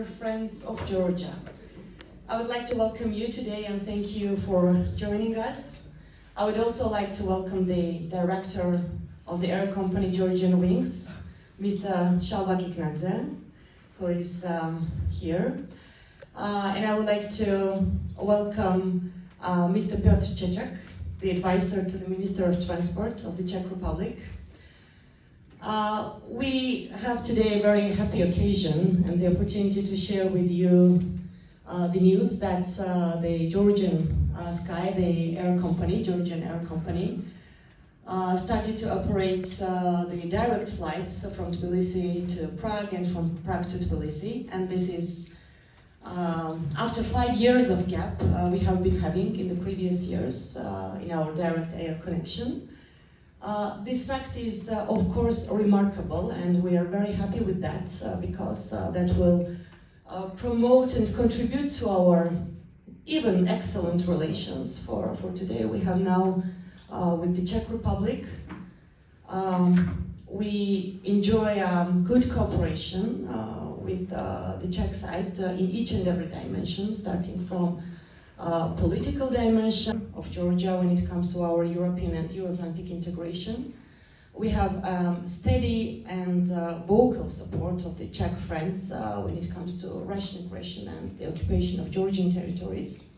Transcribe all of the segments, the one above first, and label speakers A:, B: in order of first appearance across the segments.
A: Friends of Georgia. I would like to welcome you today and thank you for joining us. I would also like to welcome the director of the air company Georgian Wings, Mr. Shalva Kiknadze, who is here. And I would like to welcome Mr. Piotr Čeček, the advisor to the Minister of Transport of the Czech Republic. We have today a very happy occasion and the opportunity to share with you the news that the Georgian Sky, the air company, Georgian Air Company, started to operate the direct flights from Tbilisi to Prague and from Prague to Tbilisi. And this is after 5 years of gap we have been having in the previous years in our direct air connection. This fact is, of course, remarkable, and we are very happy with that because that will promote and contribute to our even excellent relations for today. We have now with the Czech Republic, we enjoy good cooperation with the Czech side in each and every dimension, starting from political dimension of Georgia when it comes to our European and Euro-Atlantic integration. We have steady and vocal support of the Czech friends when it comes to Russian aggression and the occupation of Georgian territories.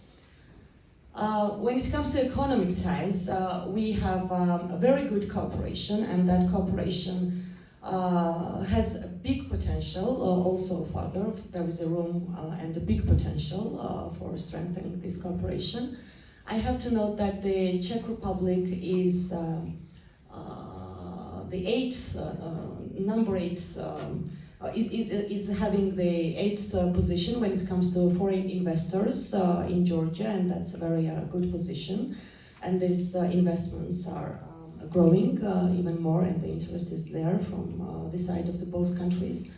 A: When it comes to economic ties, we have a very good cooperation, and that cooperation has a big potential also further. There is a room and a big potential for strengthening this cooperation. I have to note that the Czech Republic is is having the 8th position when it comes to foreign investors in Georgia, and that's a very good position. And these investments are growing even more, and the interest is there from the side of the both countries.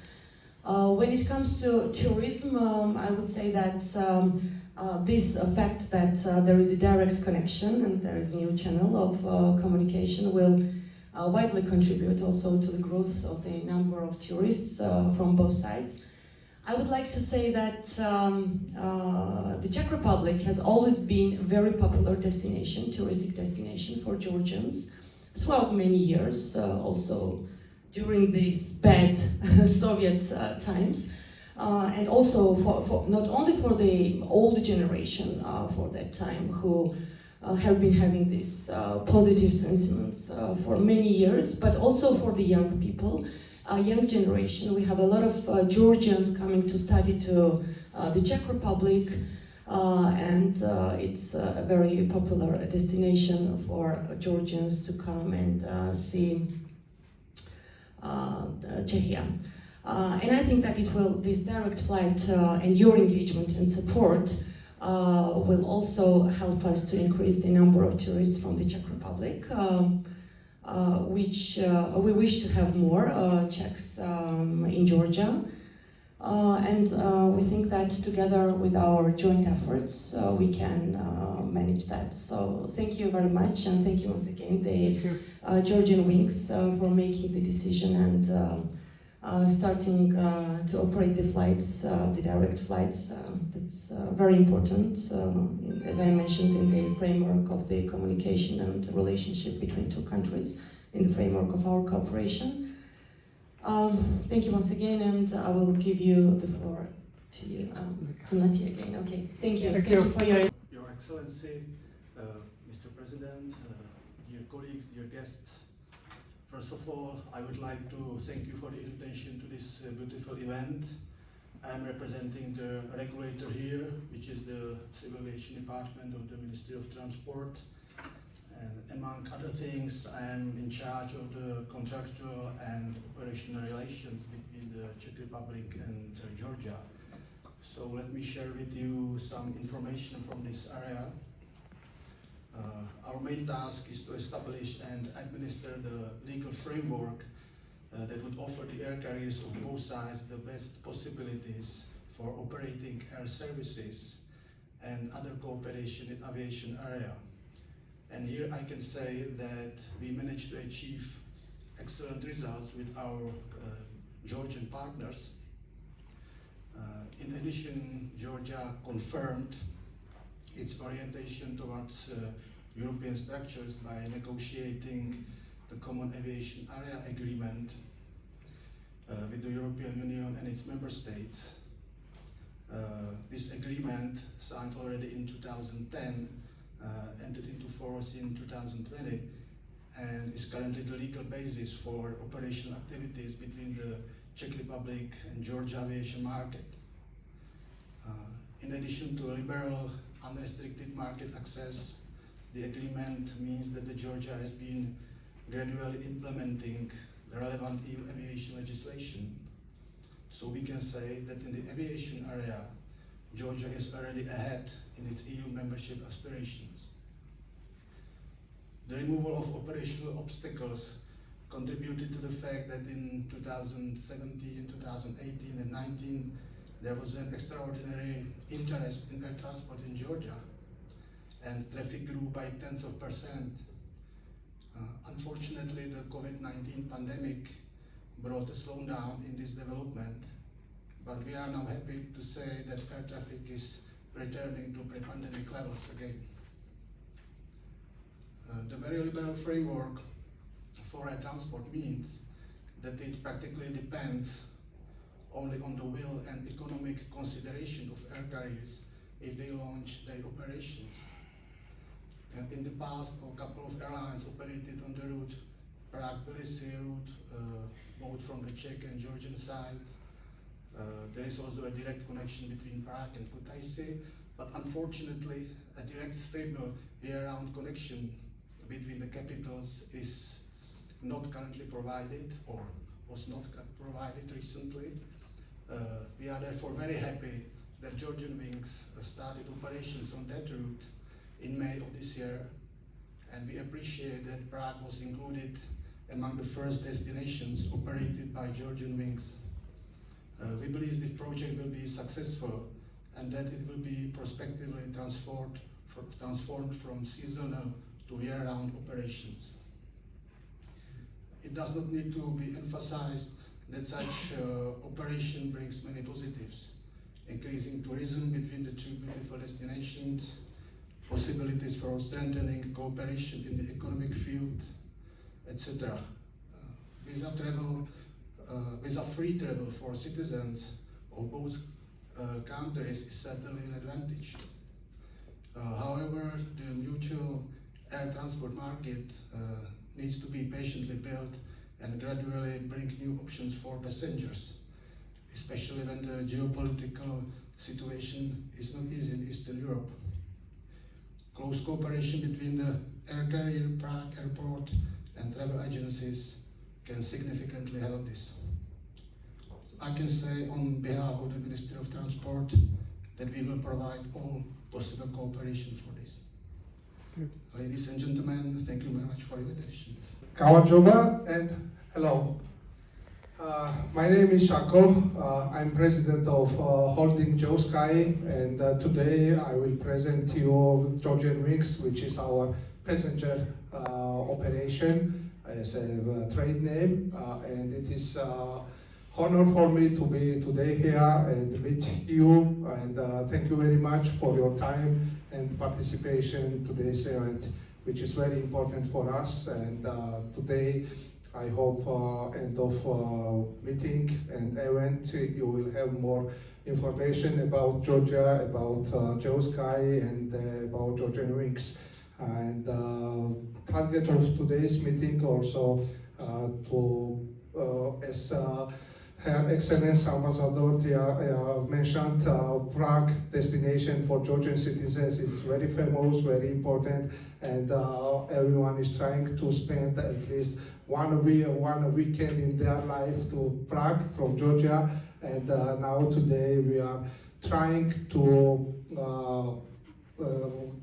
A: When it comes to tourism, I would say that this fact that there is a direct connection and there is a new channel of communication will widely contribute also to the growth of the number of tourists from both sides. I would like to say that the Czech Republic has always been a very popular destination, touristic destination for Georgians throughout many years, also during these bad Soviet times, and also for not only for the old generation for that time who have been having these positive sentiments for many years, but also for the young people, young generation. We have a lot of Georgians coming to study to the Czech Republic, and it's a very popular destination for Georgians to come and see Czechia. And I think that this direct flight and your engagement and support will also help us to increase the number of tourists from the Czech Republic, which we wish to have more Czechs in Georgia. And we think that together with our joint efforts, we can manage that. So thank you very much, and thank you once again, the Georgian Wings, for making the decision and starting to operate the flights, the direct flights. That's very important, as I mentioned, in the framework of the communication and relationship between two countries, in the framework of our cooperation. Thank you once again, and I will give you the floor to you, to Nati again. Okay, thank you. Thank you for
B: Your Excellency, Mr. President, dear colleagues, dear guests. First of all, I would like to thank you for the invitation to this beautiful event. I am representing the regulator here, which is the Civil Aviation Department of the Ministry of Transport. And among other things, I am in charge of the contractual and operational relations between the Czech Republic and Georgia. So let me share with you some information from this area. Our main task is to establish and administer the legal framework that would offer the air carriers of both sides the best possibilities for operating air services and other cooperation in aviation area. And here I can say that we managed to achieve excellent results with our Georgian partners. addition, Georgia confirmed its orientation towards European structures by negotiating the Common Aviation Area Agreement with the European Union and its member states. This agreement, signed already in 2010, entered into force in 2020, and is currently the legal basis for operational activities between the Czech Republic and Georgia aviation market. In addition to liberal, unrestricted market access, the agreement means that Georgia has been gradually implementing the relevant EU aviation legislation. So we can say that in the aviation area, Georgia is already ahead in its EU membership aspirations. The removal of operational obstacles contributed to the fact that in 2017, 2018 and 2019, there was an extraordinary interest in air transport in Georgia, and traffic grew by tens of percent. Unfortunately, the COVID-19 pandemic brought a slowdown in this development, but we are now happy to say that air traffic is returning to pre-pandemic levels again. The very liberal framework for air transport means that it practically depends only on the will and economic consideration of air carriers if they launch their operations. And in the past, a couple of airlines operated on the route Prague-Tbilisi route, both from the Czech and Georgian side. There is also a direct connection between Prague and Kutaisi, but unfortunately, a direct, stable, year-round connection between the capitals is not currently provided, or was not provided recently. We are therefore very happy that Georgian Wings started operations on that route in May of this year, and we appreciate that Prague was included among the first destinations operated by Georgian Wings. We believe this project will be successful and that it will be prospectively transformed from seasonal to year-round operations. It does not need to be emphasized that such operation brings many positives: increasing tourism between the two beautiful destinations, possibilities for strengthening cooperation in the economic field, etc. Visa-free travel for citizens of both countries is certainly an advantage. However, the mutual air transport market needs to be patiently built and gradually bring new options for passengers, especially when the geopolitical situation is not easy in Eastern Europe. Close cooperation between the air carrier, Prague Airport, and travel agencies can significantly help this. I can say on behalf of the Ministry of Transport that we will provide all possible cooperation for this. Ladies and gentlemen, thank you very much for your attention.
C: Kawajoba, and hello. My name is Shako. I'm president of Holding Geosky, and today I will present to you Georgian Wings, which is our passenger operation as a trade name, and it is honor for me to be today here and meet you, and thank you very much for your time and participation in today's event, which is very important for us. And today I hope end of meeting and event you will have more information about Georgia, about Geosky, and about Georgian Wings. And target of today's meeting also to as Her Excellency Ambassador Tia mentioned, Prague destination for Georgian citizens is very famous, very important, and everyone is trying to spend at least one weekend in their life to Prague from Georgia. And now today we are trying to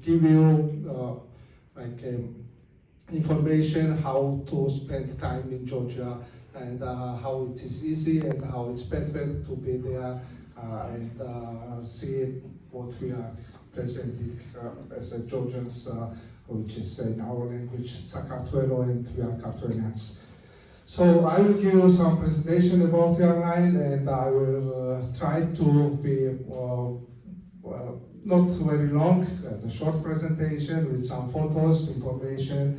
C: give you information how to spend time in Georgia, and how it is easy and how it's perfect to be there and see what we are presenting as a Georgians, which is in our language Sakartvelo, and we are Kartvelians. So I will give you some presentation about the airline, and I will try to be not very long, a short presentation with some photos, information,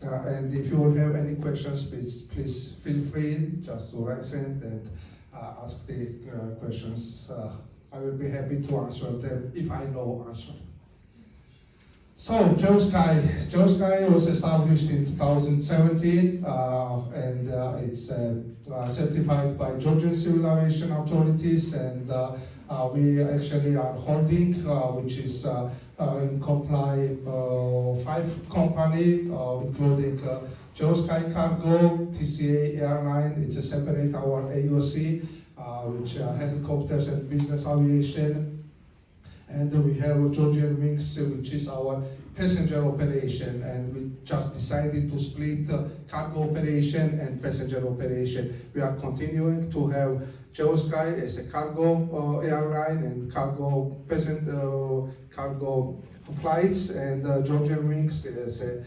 C: and if you will have any questions, please feel free just to raise hand and ask the questions. I will be happy to answer them if I know answer. So JoeSky was established in 2017 and it's certified by Georgian Civil Aviation Authorities, and we actually are holding, which is in comply 5 company, including JoeSky Cargo, TCA Airline. It's a separate our AOC, which helicopters and business aviation. And we have Georgian Wings, which is our passenger operation, and we just decided to split cargo operation and passenger operation. We are continuing to have JoeSky as a cargo airline and cargo flights, and Georgian Wings as a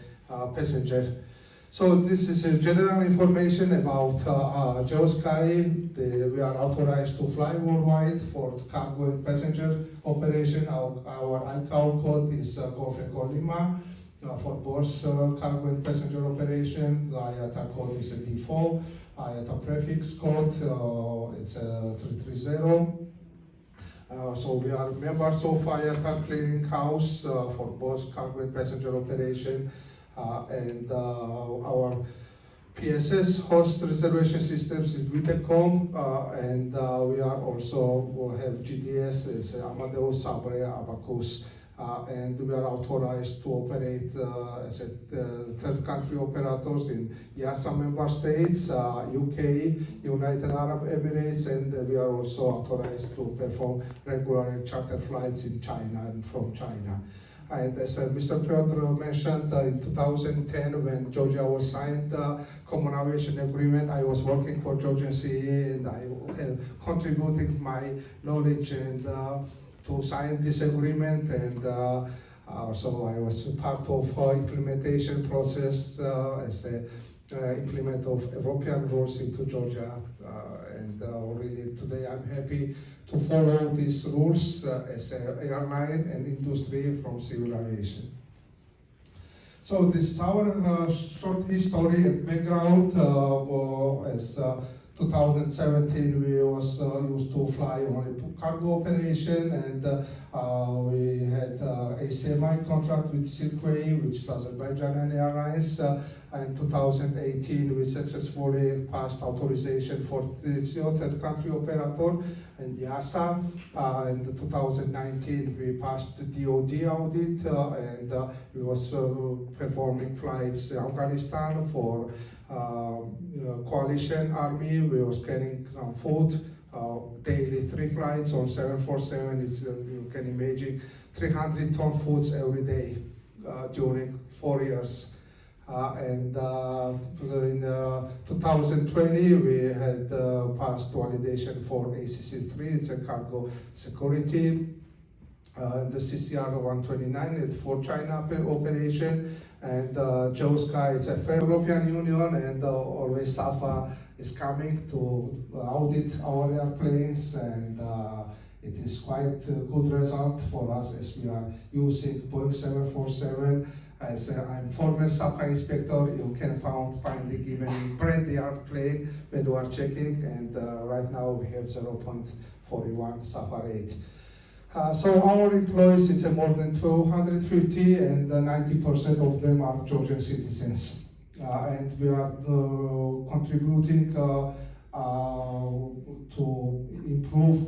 C: passenger. So this is a general information about JoeSky. We are authorized to fly worldwide for cargo and passenger operation. Our ICAO code is Golf Echo Lima for both cargo and passenger operation. The IATA code is a D4. IATA prefix code it's 330. So we are members of IATA Clearing House for both cargo and passenger operation. And our PSS host reservation systems is Vitacom, and we are also have GDS, it's Amadeus, Sabrea, Abacus, and we are authorized to operate as a third country operators in EASA member states, UK, United Arab Emirates, and we are also authorized to perform regular charter flights in China and from China. And as Mr. Piotr mentioned, in 2010, when Georgia was signed the Common Aviation Agreement, I was working for Georgian CAA, and I have contributed my knowledge and to sign this agreement. And so I was part of implementation process as a implement of European rules into Georgia. And really today I'm happy to follow these rules as an airline and industry from civil aviation. So this is our short history and background. As 2017 we was used to fly only cargo operation, and we had a semi-contract with Silkway, which is Azerbaijani Airlines. In 2018 we successfully passed authorization for the third country operator and EASA. In 2019 we passed the DOD audit, and we was performing flights in Afghanistan for coalition army. We was carrying some food, daily 3 flights on 747. It's, you can imagine 300-ton foods every day during 4 years. And in 2020 we had passed validation for ACC3, it's a cargo security. The CCR 129 for China operation, and JoeSky is a European Union, and always SAFA is coming to audit our airplanes, and it is quite a good result for us as we are using Boeing 747. As I'm former SAFA inspector, you can find even brand airplane when you are checking, and right now we have 0.41 SAFA rate. So our employees, it's more than 250, and 90% of them are Georgian citizens. And we are contributing to improve,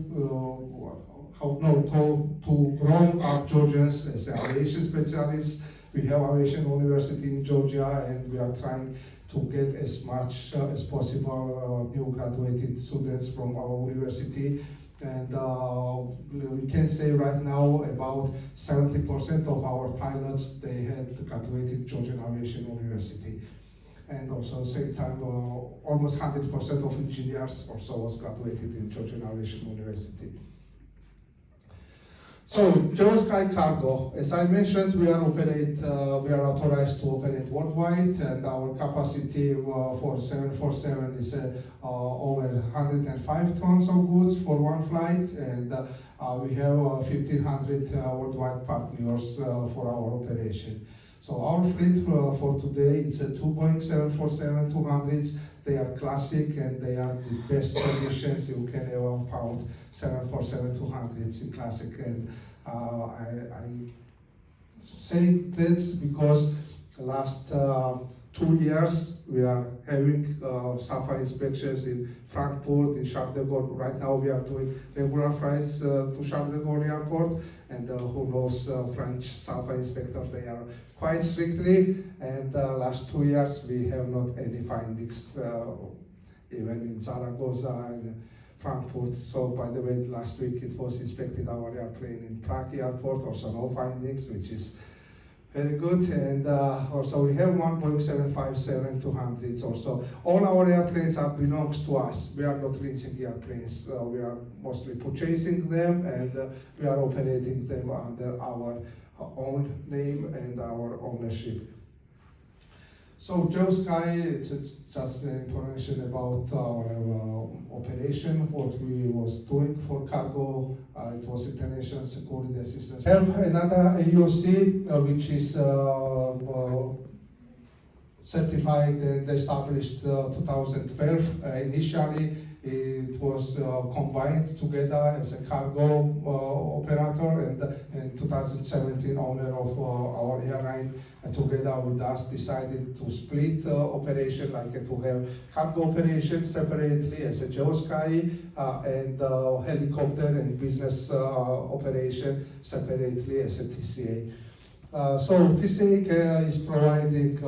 C: to grow our Georgians as aviation specialists. We have Aviation University in Georgia, and we are trying to get as much as possible new graduated students from our university. And we can say right now about 70% of our pilots, they had graduated Georgian Aviation University. And also at the same time, almost 100% of engineers also was graduated in Georgian Aviation University. So, Geosky Cargo, as I mentioned, we are authorized to operate worldwide, and our capacity for 747 is over 105 tons of goods for one flight, and we have 1,500 worldwide partners for our operation. So our fleet for today is a two Boeing 747-200s. They are classic and they are the best conditions you can ever found. 747-200s in classic, and I say this because the last 2 years we are having SAFA inspections in Frankfurt, in Charles de Gaulle. Right now we are doing regular flights to Charles de Gaulle Airport, and who knows, French SAFA inspectors, they are quite strictly, and last 2 years we have not any findings, even in Zaragoza and Frankfurt. So by the way, last week it was inspected our airplane in Prague Airport, also no findings, which is very good. And also we have one Boeing 757-200s also. All our airplanes belongs to us. We are not leasing airplanes. We are mostly purchasing them, and we are operating them under our own name and our ownership. So Geosky, it's just information about our operation, what we was doing for cargo. It was International Security Assistance. We have another AOC, which is certified and established 2012. Initially, it was combined together as a cargo operator, and in 2017, owner of our airline together with us decided to split operation, like to have cargo operation separately as a Geosky and helicopter and business operation separately as a TCA. So TCA is providing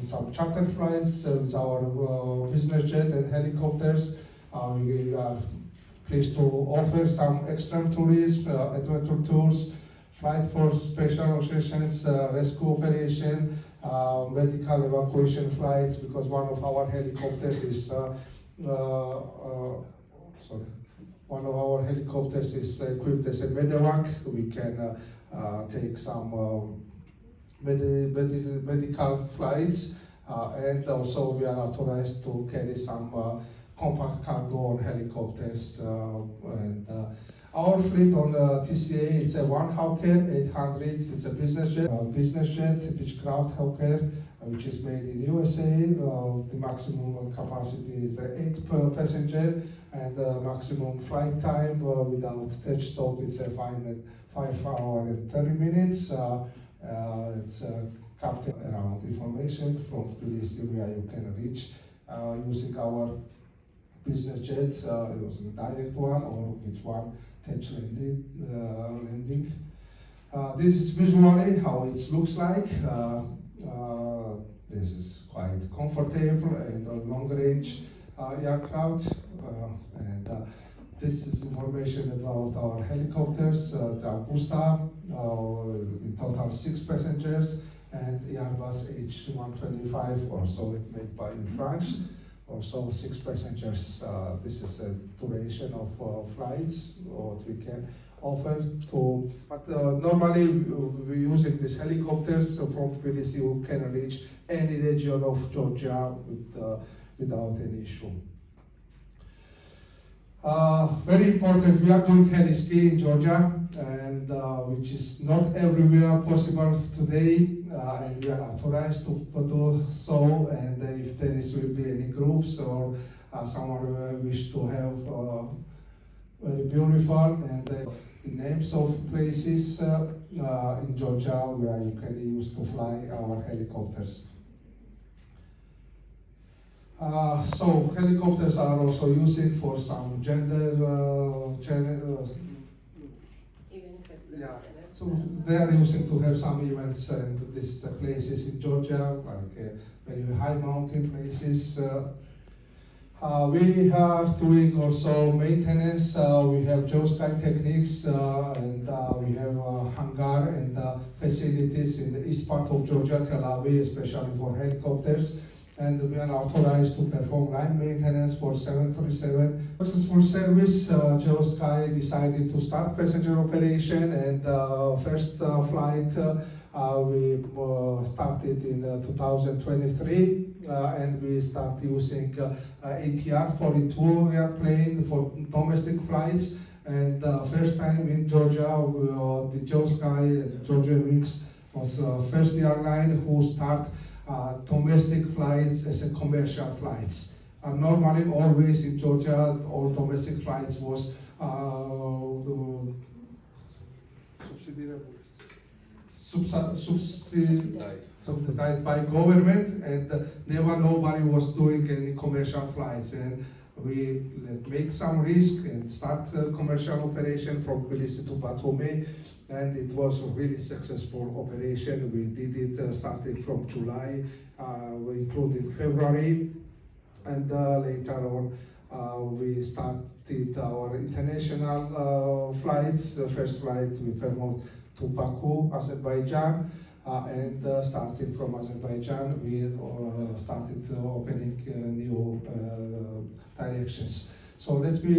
C: some charter flights with our business jet and helicopters. We are pleased to offer some extreme tourism, adventure tours, flight for special occasions, rescue operation, medical evacuation flights, because one of our helicopters is equipped as a medevac. We can take some medical flights, and also we are authorized to carry some compact cargo on helicopters, and our fleet on TCA, it's a one Hawker 800. It's a business jet, Beechcraft Hawker, which is made in USA. The maximum capacity is 8 per passenger, and maximum flight time without touch stop is a 5 hours and 30 minutes. It's captured around information from Tbilisi where you can reach using our business jets. It was a direct one or which one touch landing. This is visually how it looks like. This is quite comfortable and a long range aircraft. And this is information about our helicopters, the Augusta, in total 6 passengers, and Airbus H125, also made by in France. Also 6 passengers. This is a duration of flights what we can offer to. But normally we're using these helicopters from Tbilisi who can reach any region of Georgia without any issue. Very important, we are doing heli ski in Georgia, and which is not everywhere possible today, and we are authorized to do so. And if there will be any groups or someone wish to have very beautiful and the names of places in Georgia where you can use to fly our helicopters. So helicopters are also using for some gender so they are using to have some events, and these places in Georgia, like very high mountain places. We are doing also maintenance. We have Geosky Techniques, and we have hangar and facilities in the east part of Georgia, Tel Aviv, especially for helicopters. and we are authorized to perform line maintenance for 737. Successful service, JoeSky decided to start passenger operation, and first flight we started in 2023, and we start using ATR 42 airplane for domestic flights. And first time in Georgia, the JoeSky and Georgia Wings was first airline who start domestic flights as a commercial flights. Normally, always in Georgia, all domestic flights was subsidized by government, and never nobody was doing any commercial flights. And we make some risk and start commercial operation from Tbilisi to Batumi, and it was a really successful operation. We did it starting from July, including February, and later on we started our international flights. The first flight we performed to Baku, Azerbaijan, and starting from Azerbaijan we started opening new directions. So let me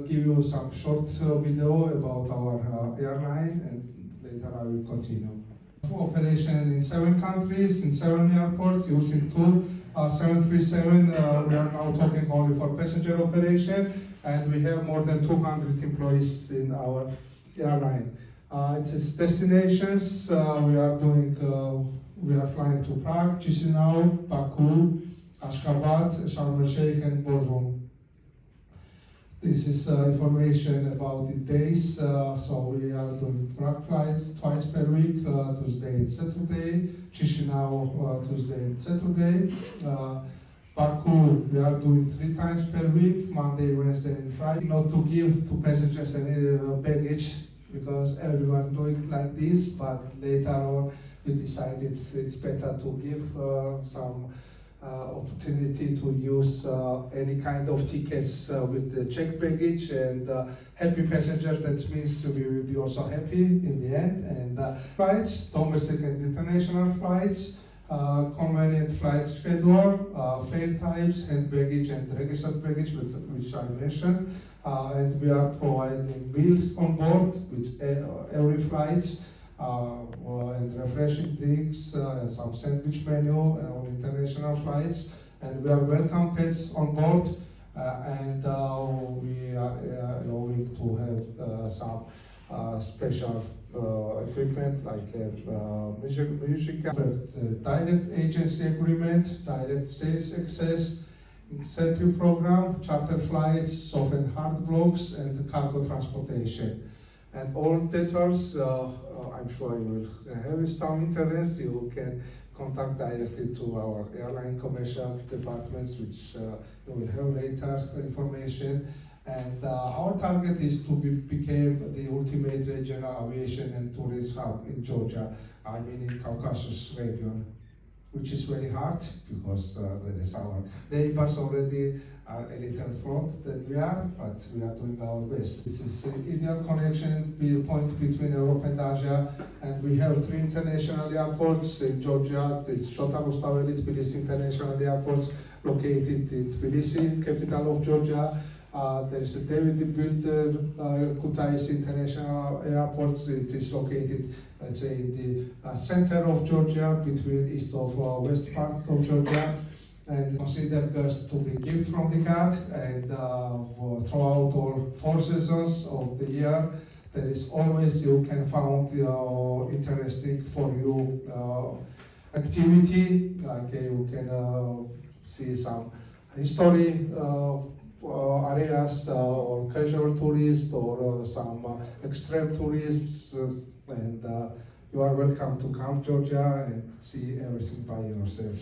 C: give you some short video about our airline, and later I will continue. Operation in 7 countries, in 7 airports, using 2 737. We are now talking only for passenger operation, and we have more than 200 employees in our airline. Its destinations, we are flying to Prague, Chisinau, Baku, Ashgabat, Sharm el-Sheikh, and Bodrum. This is information about the days. So we are doing Prague flights twice per week, Tuesday and Saturday. Chisinau, Tuesday and Saturday. Baku, we are doing 3 times per week, Monday, Wednesday, and Friday. Not to give to passengers any baggage, because everyone doing it like this, but later on we decided it's better to give some opportunity to use any kind of tickets with the checked baggage, and happy passengers, that means we will be also happy in the end. And flights, domestic and international flights, convenient flight schedule, fare types, hand baggage and registered baggage, which I mentioned. And we are providing meals on board with every flights, and refreshing drinks, and some sandwich menu on international flights. And we are welcome pets on board, and we are allowing to have some special equipment like music, direct agency agreement, direct sales access, incentive program, charter flights, soft and hard blocks, and cargo transportation. And all details, I'm sure you will have some interest. You can contact directly to our airline commercial departments, which you will have later information. And our target is to become the ultimate regional aviation and tourism hub in Georgia, I mean in Caucasus region, which is very hard because there is our neighbors already are a little front than we are, but we are doing our best. This is an ideal connection point between Europe and Asia, and we have 3 international airports in Georgia. It's Shota Rustaveli Tbilisi International Airports, located in Tbilisi, capital of Georgia. There is a David Builder Kutaisi International Airport. It is located, let's say, in the center of Georgia, between east of west part of Georgia, and considered us to be gift from the God. And throughout all 4 seasons of the year, there is always, you can find interesting for you activity, like you can see some history areas, or casual tourists, or some extreme tourists, and you are welcome to come to Georgia and see everything by yourself.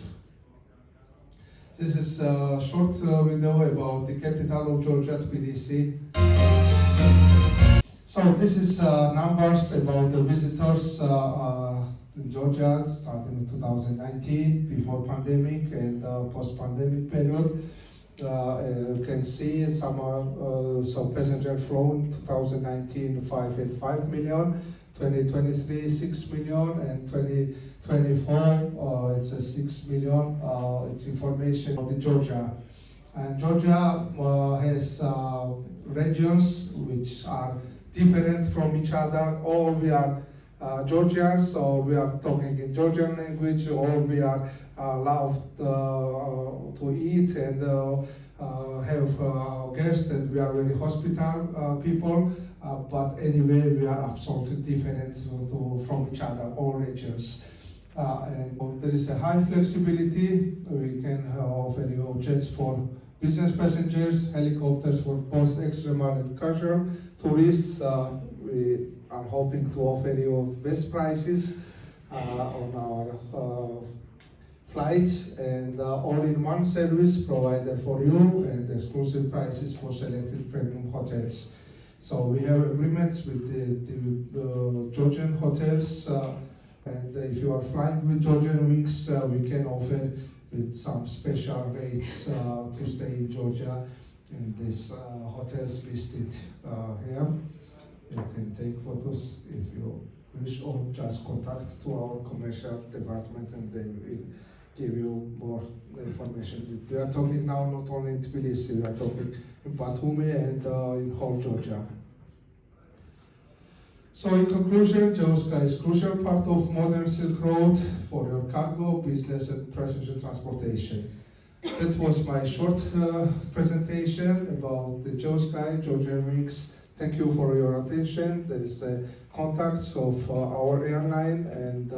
C: This is a short video about the capital of Georgia, Tbilisi. So this is numbers about the visitors in Georgia starting in 2019, before pandemic and post-pandemic period. You can see some passenger flown 2019 5.5 million, 2023 6 million, and 2024 it's a 6 million. It's information of the Georgia, and Georgia has regions which are different from each other. All we are Georgians, or we are talking in Georgian language, or we are allowed to eat and have guests, and we are very hospitable people. But anyway, we are absolutely different from each other, all regions. And there is a high flexibility. We can offer you jets for business passengers, helicopters for both external and casual tourists. We are hoping to offer you best prices on our flighs, and all-in-one service provided for you, and exclusive prices for selected premium hotels. So we have agreements with the Georgian hotels, and if you are flying with Georgianwings, we can offer with some special rates to stay in Georgia in these hotels listed here. You can take photos if you wish, or just contact to our commercial department and they will give you more information. We are talking now not only in Tbilisi, we are talking in Batumi and in whole Georgia. So in conclusion, Geosky is a crucial part of modern Silk Road for your cargo, business and passenger transportation. That was my short presentation about the Geosky, Georgianwings. Thank you for your attention. There is contacts of our airline, and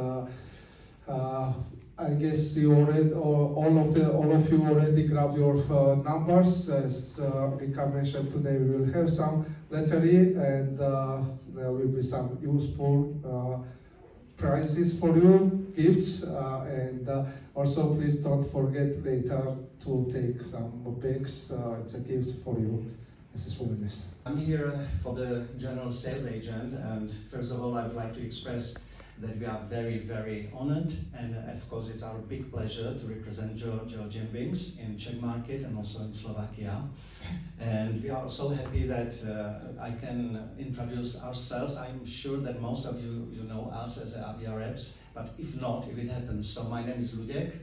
C: I guess you already, all of you already grabbed your numbers. As Rika mentioned, today we will have some lottery, and there will be some useful prizes for you, gifts, and also please don't forget later to take some bags. It's a gift for you. Mrs. Fuminis.
D: I'm here for the general sales agent, and first of all I would like to express that we are very, very honored, and of course it's our big pleasure to represent Georgianwings in Czech market and also in Slovakia. And we are so happy that I can introduce ourselves. I'm sure that most of you know us as Avia Reps, but if not, if it happens. So my name is Luděk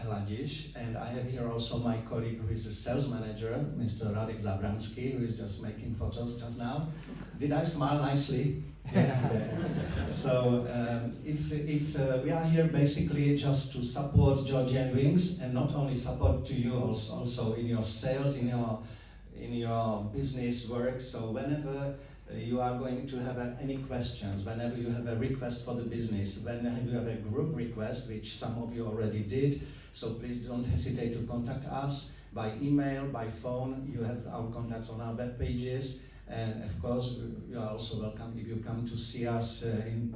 D: Ladiš, and I have here also my colleague who is a sales manager, Mr. Radek Zabransky, who is just making photos just now. Did I smile nicely? Yeah. So if we are here basically just to support Georgianwings, and not only support to you, also in your sales, in your business work. So whenever you are going to have any questions, whenever you have a request for the business, whenever you have a group request, which some of you already did, so please don't hesitate to contact us by email, by phone. You have our contacts on our web pages, and of course you are also welcome if you come to see us in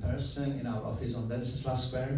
D: person in our office on Wenceslas Square.